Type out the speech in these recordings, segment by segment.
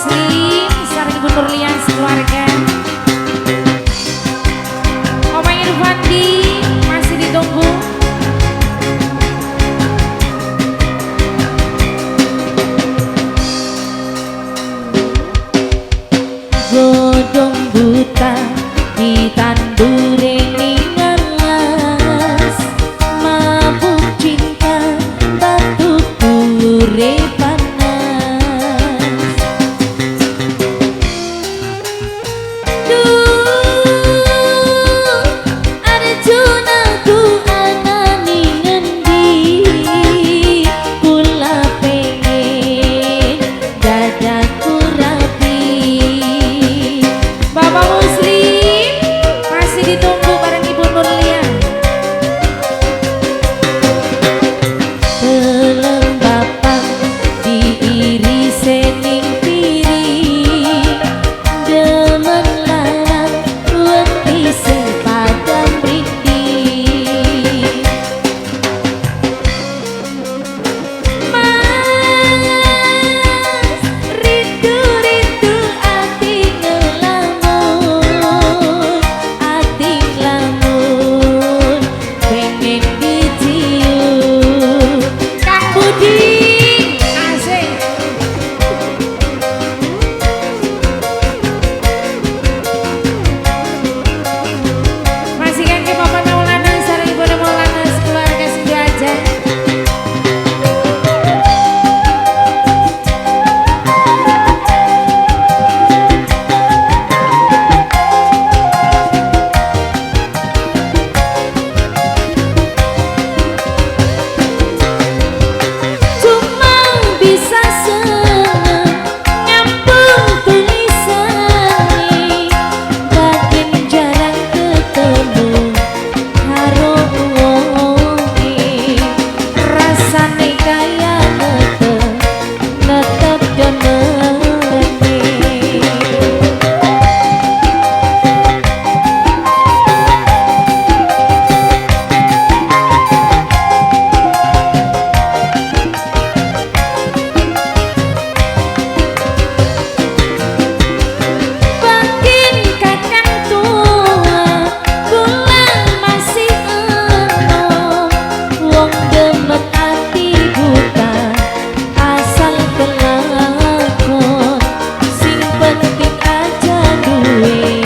Muslim sareng Ibu Nurlian sekeluarga. Oma Irfandi masih ditunggu. Godong buta ditandure ning alas, mabuk cinta batu kure panas. Duh, Arjuna ku anani ngendi, kula pengen dadaku rapi. Bapak Muslim masih ditunggu bareng Ibu Nurlian. Belum bapak diiris ning piring, demen larang wedi sing padang mriki. Mas rindu-rindu ati ngelamun, ati ngelamun pengen dicium. Kang Budi asik. Masih kangge Bapak Maulana sareng Ibu Maulana sekeluarga sedu aja. Cuma bisa seneng nyambung tulisan, bagian jarang ketemu karo wonge. Rasane kaya netep demene. Bangkin kakang tua, kula masih enom, wong demet ati buta, asal kelakon, sing penting aja duwe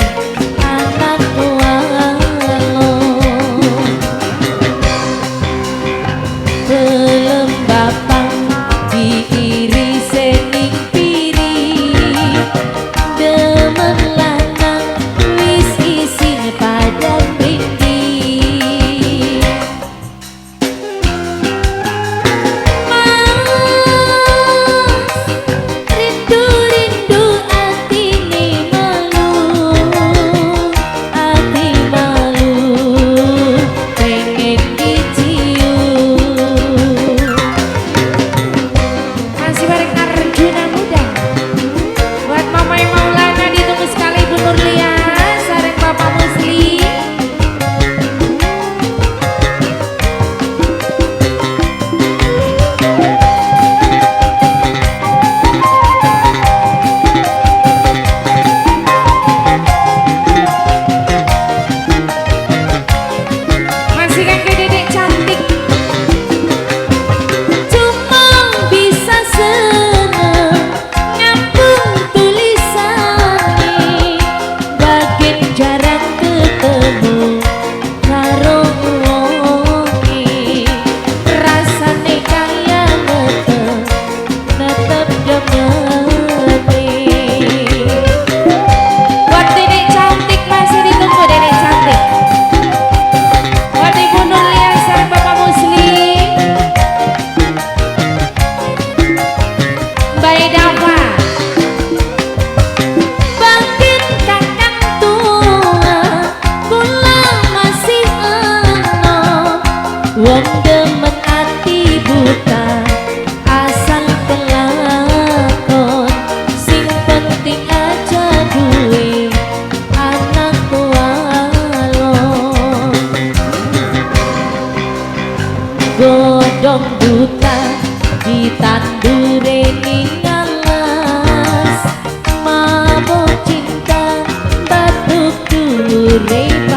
anak walon. Belum bapak diiris ning piring, demen lanang wis isin padang mriki. Mas rindu-rindu atine malu pengen dicium. Masih bareng Arjuna Muda buat Mama Maulana, ditunggu sekali Ibu Nurlian sareng Bapak Muslim. Masih kangge Dedek cantik. Cuma bisa seneng nyambung tulisan, bagian jarang ketemu karo wonge. Rasane kaya netep demene. Buat Dedek cantik masih ditunggu Dedek cantik. Buat Ibu Nurlian sareng Bapak Muslim, Mbak Dafa. Bangkin kakang tua, kula masih enom, wong demen ati buta, asal kelakon, sing penting aja duwe anak walon. Godong buta ditandure ning alas, Rey